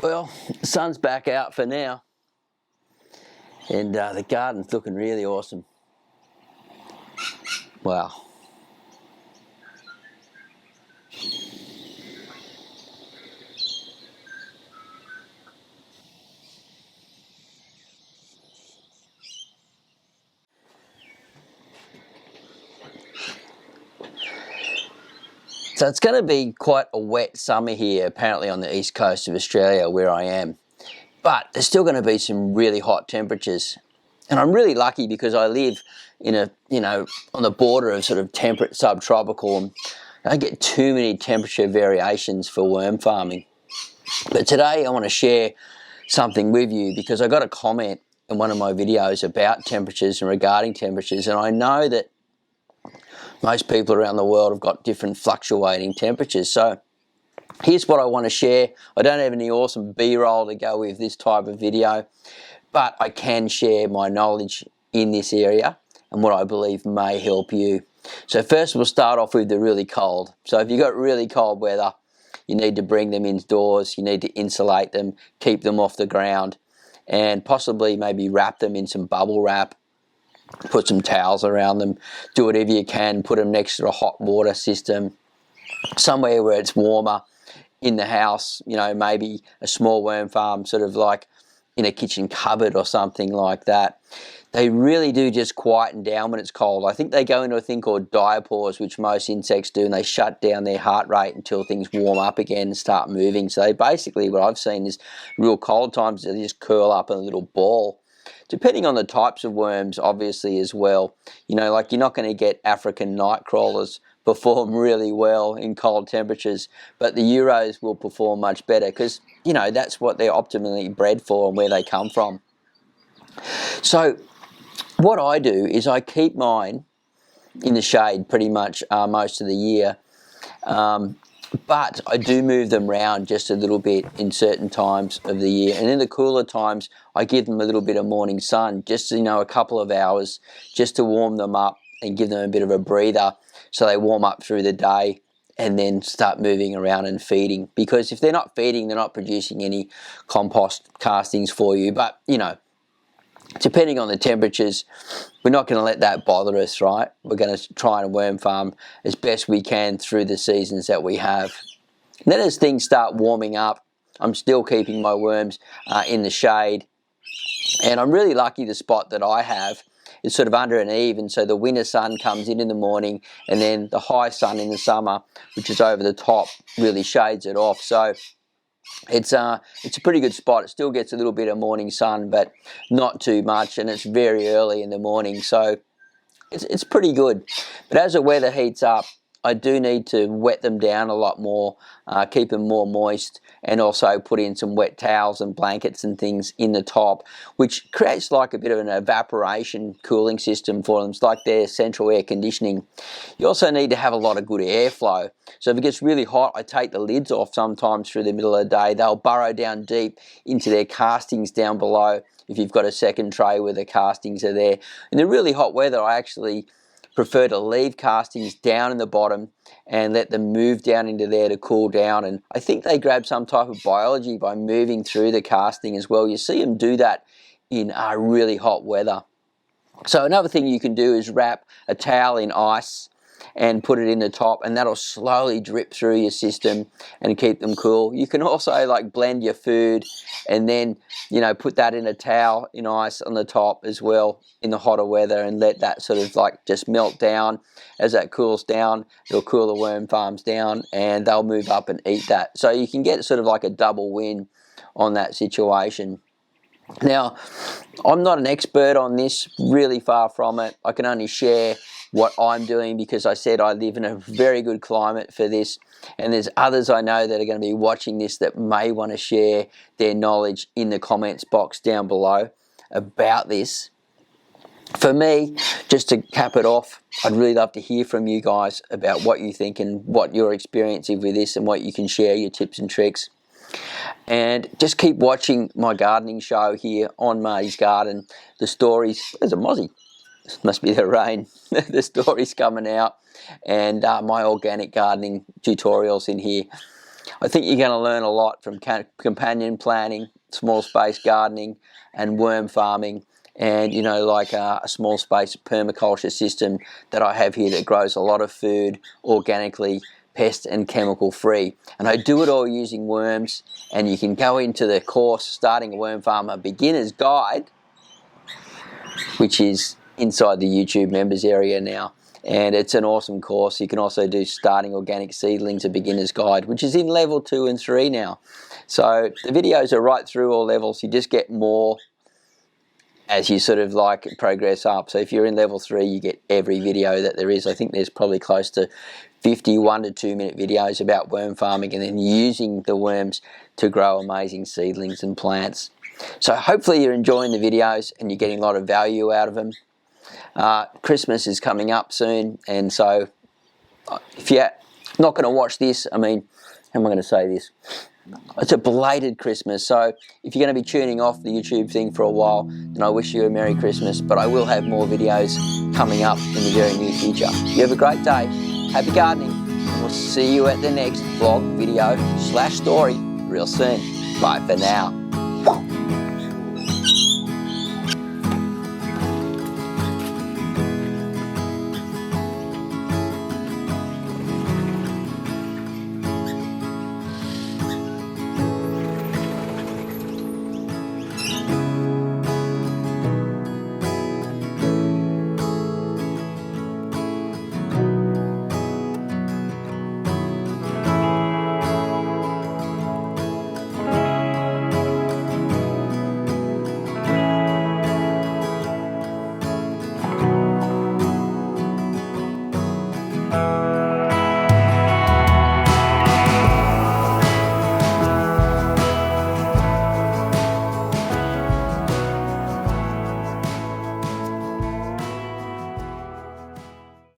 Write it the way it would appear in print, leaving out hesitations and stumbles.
Well, the sun's back out for now, and the garden's looking really awesome. Wow. So it's going to be quite a wet summer here, apparently on the east coast of Australia where I am. But there's still going to be some really hot temperatures. And I'm really lucky because I live in on the border of sort of temperate subtropical, and I don't get too many temperature variations for worm farming. But today I want to share something with you because I got a comment in one of my videos about temperatures and regarding temperatures, and I know that most people around the world have got different fluctuating temperatures. So here's what I want to share. I don't have any awesome B-roll to go with this type of video, but I can share my knowledge in this area and what I believe may help you. So first we'll start off with the really cold. So if you've got really cold weather, you need to bring them indoors, you need to insulate them, keep them off the ground, and possibly maybe wrap them in some bubble wrap, put some towels around them, do whatever you can, put them next to a hot water system, somewhere where it's warmer in the house, maybe a small worm farm, sort of like in a kitchen cupboard or something like that. They really do just quieten down when it's cold. I think they go into a thing called diapause, which most insects do, and they shut down their heart rate until things warm up again and start moving. So they basically, what I've seen is real cold times, they just curl up in a little ball. Depending on the types of worms, obviously, as well. Like you're not going to get African night crawlers perform really well in cold temperatures, but the Euros will perform much better because, that's what they're optimally bred for and where they come from. So what I do is I keep mine in the shade pretty much most of the year, but I do move them around just a little bit in certain times of the year. And in the cooler times, I give them a little bit of morning sun, just, a couple of hours, just to warm them up and give them a bit of a breather so they warm up through the day and then start moving around and feeding. Because if they're not feeding, they're not producing any compost castings for you. But, depending on the temperatures, we're not going to let that bother us, right? We're going to try and worm farm as best we can through the seasons that we have. And then as things start warming up, I'm still keeping my worms in the shade. And I'm really lucky the spot that I have is sort of under an eave, and so the winter sun comes in the morning, and then the high sun in the summer, which is over the top, really shades it off. So it's a pretty good spot. It still gets a little bit of morning sun, but not too much, and it's very early in the morning, so it's pretty good. But as the weather heats up, I do need to wet them down a lot more, keep them more moist, and also put in some wet towels and blankets and things in the top, which creates like a bit of an evaporation cooling system for them. It's like their central air conditioning. You also need to have a lot of good airflow. So if it gets really hot, I take the lids off sometimes through the middle of the day. They'll burrow down deep into their castings down below if you've got a second tray where the castings are there. In the really hot weather, I actually prefer to leave castings down in the bottom and let them move down into there to cool down. And I think they grab some type of biology by moving through the casting as well. You see them do that in really hot weather. So another thing you can do is wrap a towel in ice and put it in the top, and that'll slowly drip through your system and keep them cool. You can also like blend your food and then put that in a towel in ice on the top as well in the hotter weather, and let that sort of like just melt down. As that cools down, it'll cool the worm farms down and they'll move up and eat that. So you can get sort of like a double win on that situation. Now, I'm not an expert on this, really far from it. I can only share what I'm doing because I said I live in a very good climate for this, and there's others I know that are going to be watching this that may want to share their knowledge in the comments box down below about this. For me, just to cap it off, I'd really love to hear from you guys about what you think and what you're experiencing with this and what you can share, your tips and tricks. And just keep watching my gardening show here on Marty's Garden. The stories, there's a mozzie, must be the rain. The stories coming out, and my organic gardening tutorials in here. I think you're going to learn a lot from companion planting, small space gardening, and worm farming, and like a small space permaculture system that I have here that grows a lot of food organically, pest and chemical free. And I do it all using worms, and you can go into the course Starting a Worm Farmer Beginner's Guide, which is inside the YouTube members area now, and it's an awesome course. You can also do Starting Organic Seedlings, a Beginner's Guide, which is in level 2 and 3 now. So the videos are right through all levels. You just get more as you sort of like progress up. So if you're in level 3, you get every video that there is. I think there's probably close to 50 1 to 2 minute videos about worm farming and then using the worms to grow amazing seedlings and plants. So hopefully you're enjoying the videos and you're getting a lot of value out of them. Christmas is coming up soon, and so if you're not going to watch this, I mean, how am I going to say this? It's a belated Christmas, so if you're going to be tuning off the YouTube thing for a while, then I wish you a Merry Christmas, but I will have more videos coming up in the very near future. You have a great day, happy gardening, and we'll see you at the next vlog, video / story real soon. Bye for now.